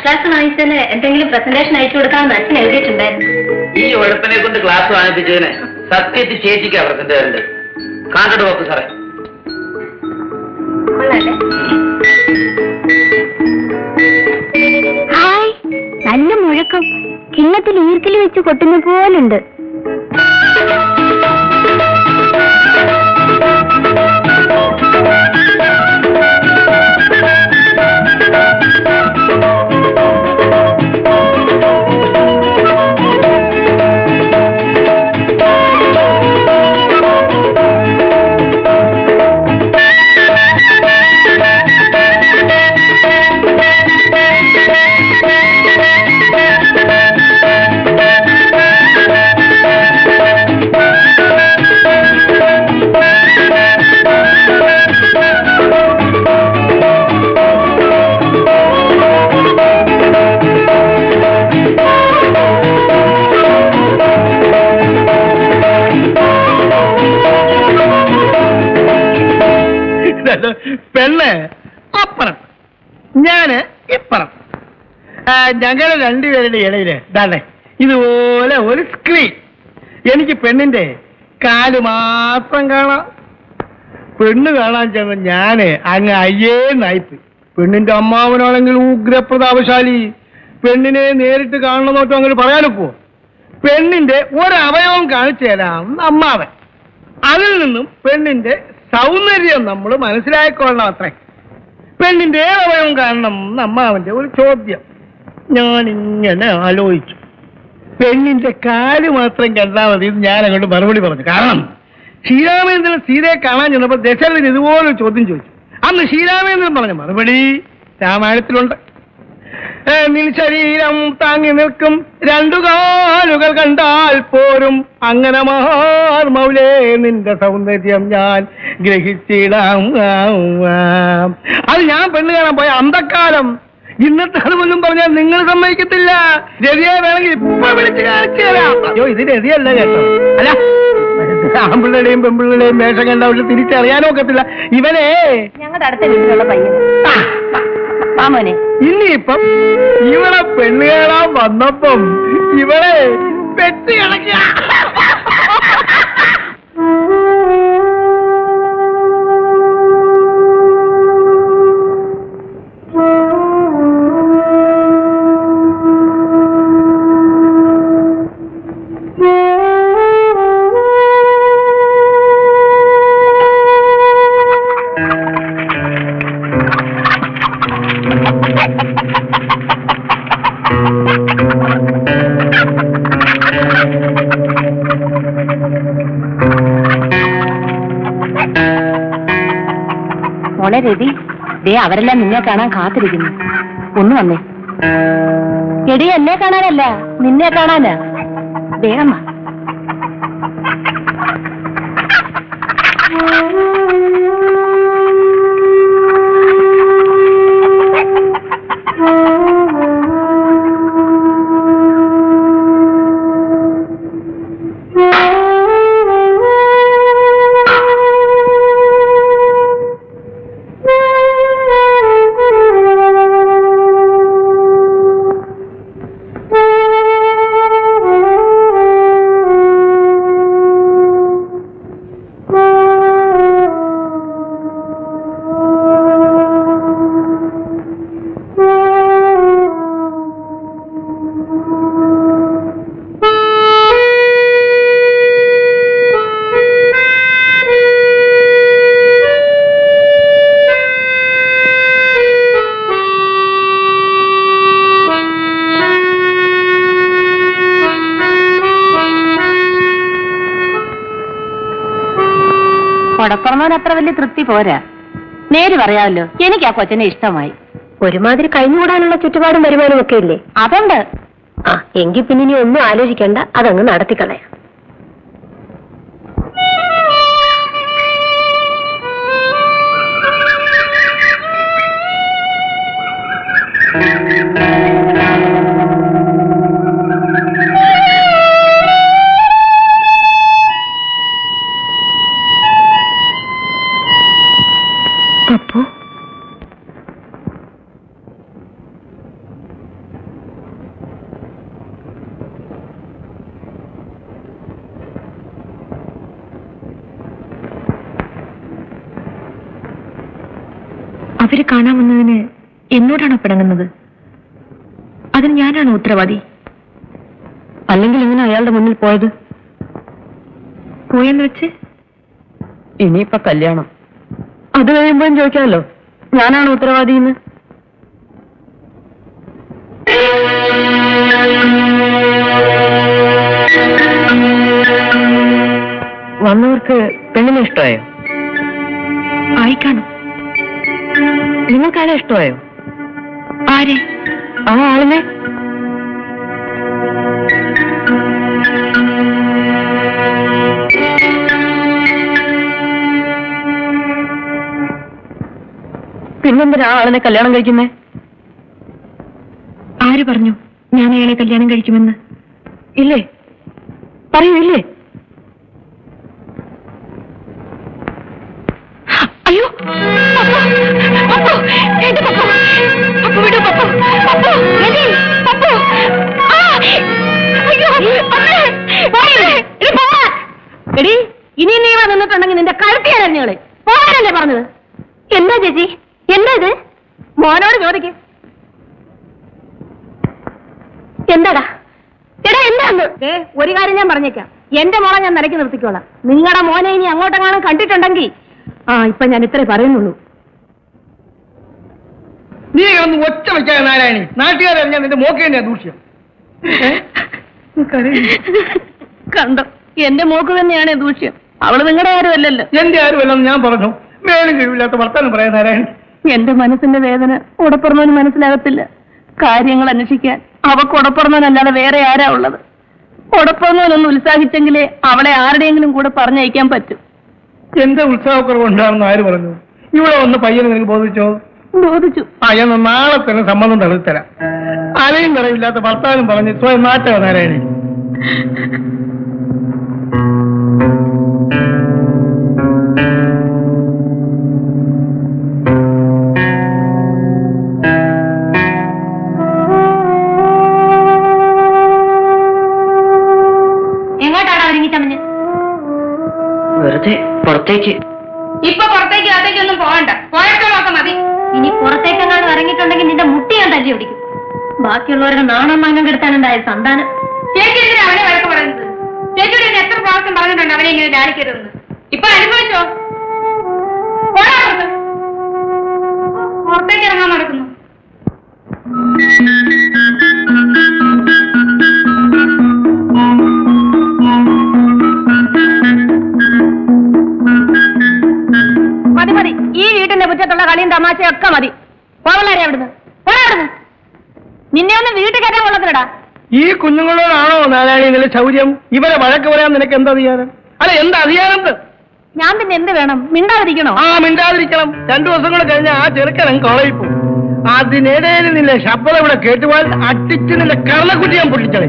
First class വാങ്ങിച്ചതിന് എന്തെങ്കിലും presentation അയച്ചു കൊടുക്കാമെന്ന് അച്ഛൻ എഴുതിയിട്ടുണ്ടായിരുന്നു. ഈ ഉഴപ്പിനെ കൊണ്ട് ക്ലാസ് വാങ്ങിപ്പിച്ചതിന് സത്യത്തിൽ ചേച്ചിക്കാ പ്രസന്റ് തരണ്ടേ? കാണ്ടോ നോക്ക് സാറേ. ഹായ്, നല്ല മുഴക്കം. കിണ്ണത്തിൽ ഈർക്കിൽ വെച്ച് കൊട്ടുന്ന പോലുണ്ട്. പെണ്ണ് അപ്പുറം, ഞാന് ഇപ്പുറം. ഞങ്ങള് രണ്ടുപേരുടെ ഇടയില് ദാണ്ടെ ഇതുപോലെ ഒരു സ്ക്രീൻ. എനിക്ക് പെണ്ണിന്റെ കാല് മാത്രം കാണാം. പെണ്ണ് കാണാൻ ചെന്ന ഞാന് അങ്ങ് അയ്യേന്നായിപ്പ്. പെണ്ണിന്റെ അമ്മാവനാണെങ്കിൽ ഉഗ്രപ്രതാപശാലി. പെണ്ണിനെ നേരിട്ട് കാണണമെന്നോട്ടോ അങ്ങനെ പറയാനൊപ്പോ? പെണ്ണിന്റെ ഒരവയവം കാണിച്ചു തരാം അമ്മാവൻ. അതിൽ നിന്നും പെണ്ണിന്റെ സൗന്ദര്യം നമ്മൾ മനസ്സിലാക്കിക്കൊള്ളണം. അത്രേ. പെണ്ണിന്റെ അവയവം കാണണം അമ്മാവന്റെ ഒരു ചോദ്യം. ഞാനിങ്ങനെ ആലോചിച്ചു. പെണ്ണിന്റെ കാല് മാത്രം കണ്ടാൽ മതി. ഞാൻ അങ്ങോട്ട് മറുപടി പറഞ്ഞു. കാരണം ശ്രീരാമേന്ദ്രൻ സീതയെ കാണാൻ ചെന്നപ്പോൾ ദശരഥൻ ഇതുപോലൊരു ചോദ്യം ചോദിച്ചു. അന്ന് ശ്രീരാമേന്ദ്രൻ പറഞ്ഞ മറുപടി രാമായണത്തിലുണ്ട്. നിൽ ശരീരം താങ്ങി നിൽക്കും രണ്ടു കാലുകൾ കണ്ടാൽ പോരും, അങ്ങനെ മൗലേ നിന്റെ സൗന്ദര്യം ഞാൻ ഗ്രഹിച്ചിടാം. അത് ഞാൻ പെണ്ണ് കാണാൻ പോയ അന്തക്കാലം. ഇന്നത്തെ അത് പോലും പറഞ്ഞാൽ നിങ്ങൾ സമ്മതിക്കത്തില്ല. രതിയെ വേണമെങ്കിൽ ഇപ്പൊ വിളിച്ച് കാണിച്ചു തരാം. അയ്യോ, ഇത് രതിയല്ല കേട്ടോ. അല്ല, ആമ്പിള്ളയുടെയും പെമ്പിള്ളയുടെയും വേഷം കണ്ട അവര് തിരിച്ചറിയാനോ ഒക്കത്തില്ല. ഇവനെ ഞങ്ങളുടെ അടുത്ത വീട്ടിലുള്ള പയ്യൻ മാമോനെ. ഇനിയിപ്പം ഇവളെ പെണ്ണ് കാണാൻ വന്നപ്പം ഇവളെ പെറ്റ് കിടക്കുക. മോളെ രതി, ദേ അവരെല്ലാം നിന്നെ കാണാൻ കാത്തിരിക്കുന്നു. ഒന്ന് വന്നേ. എടി, എന്നെ കാണാനല്ല, നിന്നെ കാണാനാ. വേഗം വാ. കൊടപ്പുറമോൻ അത്ര വലിയ തൃപ്തി പോരാ. നേര് പറയാമല്ലോ, എനിക്ക് ആ കൊച്ചനെ ഇഷ്ടമായി. ഒരുമാതിരി കഴിഞ്ഞുകൂടാനുള്ള ചുറ്റുപാടും വരുമാനം ഒക്കെ ഇല്ലേ? അതുണ്ട്. എങ്കിൽ പിന്നെ ഇനി ഒന്നും ആലോചിക്കണ്ട, അതങ്ങ് നടത്തിക്കളയാം. അവര് കാണാമെന്നതിന് എന്നോടാണോ പിണങ്ങുന്നത്? അതിന് ഞാനാണോ ഉത്തരവാദി? അല്ലെങ്കിൽ എങ്ങനെ അയാളുടെ മുന്നിൽ പോയത്? പോയെന്ന് വെച്ച് ഇനിയിപ്പൊ കല്യാണം, അത് കഴിയുമ്പോഴും ചോദിക്കാമല്ലോ ഞാനാണ് ഉത്തരവാദി എന്ന്. വന്നവർക്ക് പെണ്ണിനെ ഇഷ്ടമായോ? ആയിക്കാണും. നിങ്ങൾക്കാരെ ഇഷ്ടമായോ? ആരെ? ആ ആളിനെ. പിന്നെന്തിനാ ആളിനെ കല്യാണം കഴിക്കുന്നേ? ആര് പറഞ്ഞു ഞാൻ അയാളെ കല്യാണം കഴിക്കുമെന്ന്? ഇല്ലേ? പറയൂ, ഇല്ലേ? അയ്യോ, എടി, ഇനി നീ വന്നിട്ടുണ്ടെങ്കിൽ നിന്റെ കഴുത്തി അറിഞ്ഞോളെ പോകാനല്ലേ പറഞ്ഞത്? എന്താ ചേച്ചി, എന്താ ഇത്? മോനോട് ചോദിക്ക്. എന്താടാ എടാ, എന്താന്ന്? ഒരു കാര്യം ഞാൻ പറഞ്ഞേക്കാം, എന്റെ മോളെ ഞാൻ നിലയ്ക്ക് നിർത്തിക്കോളാം. നിങ്ങളുടെ മോനെ ഇനി അങ്ങോട്ടെങ്ങാനും കണ്ടിട്ടുണ്ടെങ്കിൽ ഇപ്പൊ ഞാൻ ഇത്രേ പറയുന്നുള്ളൂ. നീ ഒന്ന് ഒച്ച വെച്ചാൽ നാരായണി, നാട്ടുകാരറിഞ്ഞാൽ നിന്റെ മോക്ക് തന്നെയാ ദൂഷ്യം. കണ്ടോ, എന്റെ മോക്ക് തന്നെയാണ് ദൂഷ്യം. അവള് നിങ്ങളുടെ ആരും അല്ലല്ലോ. എന്റെ ആരുമല്ലെന്ന് ഞാൻ പറഞ്ഞു. വേലും കഴിവില്ലാത്ത വർത്താനം പറയാൻ നാരായണി. എന്റെ മനസ്സിന്റെ വേദന ഉടപ്പുറന്നവന് മനസ്സിലാകത്തില്ല. കാര്യങ്ങൾ അന്വേഷിക്കാൻ അവക്ക് ഉടപ്പുറന്നവനല്ലാതെ വേറെ ആരാ ഉള്ളത്? ഉടപ്പുറന്നവനൊന്ന് ഉത്സാഹിച്ചെങ്കിലേ അവളെ ആരുടെയെങ്കിലും കൂടെ പറഞ്ഞയക്കാൻ പറ്റും. എന്റെ ഉത്സാഹക്കുറവുണ്ടാണെന്ന് ആര് പറഞ്ഞു? ഇവിടെ വന്ന് പയ്യനെ നിനക്ക് ബോധിച്ചോ? ബോധിച്ചു. ഞാൻ നാളെ തന്നെ സമ്മതം തള്ളിത്തരാം. അലയും കുറവില്ലാത്ത ഭർത്താവിനും പറഞ്ഞ് സ്വയം നാട്ടോ നാരായണി. എങ്ങോട്ടാണ് ഒരുങ്ങിച്ചമഞ്ഞ്? വെറുതെ പുറത്തേക്ക്. ഇപ്പൊ പുറത്തേക്ക് അകത്തേക്കൊന്നും പോകണ്ട, പോയപ്പോഴൊക്കെ മതി. ഇനി പുറത്തേക്കെങ്ങാനും ഇറങ്ങിയിട്ടുണ്ടെങ്കിൽ നിന്റെ മുട്ടി ഞാൻ തല്ലി പിടിക്കും. ബാക്കിയുള്ളവരുടെ നാണം മാനം കെടുത്താനുണ്ടായ സന്താനം. ചേച്ചി എന്തിനാ അവനെ വഴക്ക് പറയുന്നത്? ചേച്ചിയുടെ എത്ര പ്രാവശ്യം പറഞ്ഞിട്ടുണ്ട് അവനെ ഇങ്ങനെ ധ്യാനിക്കരുതെന്ന്? ഇപ്പൊ അനുഭവിച്ചോ? പുറത്തേക്ക് ഇറങ്ങാൻ നടക്കുന്നു. മതി മതി, ഈ വീട്ടിന്റെ മുറ്റത്തുള്ള കളിയും തമാശയൊക്കെ മതി. പോവള്ളാരെ അവിടുന്ന്, പോരാടുന്നു. നിന്നെ ഒന്ന് വീട്ടിൽ കയറ്റാൻ കൊള്ളത്തില്ലടാ. ഈ കുഞ്ഞുങ്ങളോടാണോ നാരായണി നില ചൗര്യം? ഇവരെ വഴക്ക് പറയാൻ നിനക്ക് എന്താ അധികാരം? അല്ല, എന്താ അധികാരം? ഞാൻ പിന്നെ എന്ത് വേണം? മിണ്ടാതിരിക്കണോ? മിണ്ടാതിരിക്കണം. 2 ദിവസം കൂടെ കഴിഞ്ഞാൽ ആ ചെറുക്കൻ കോളേജിൽ പോകും. അതിനിടയിൽ നിന്റെ ശബ്ദം ഇവിടെ കേട്ടുപോയാൽ അട്ടിച്ച് നിന്റെ കർണക്കുട്ടി ഞാൻ പൊട്ടിച്ചളെ.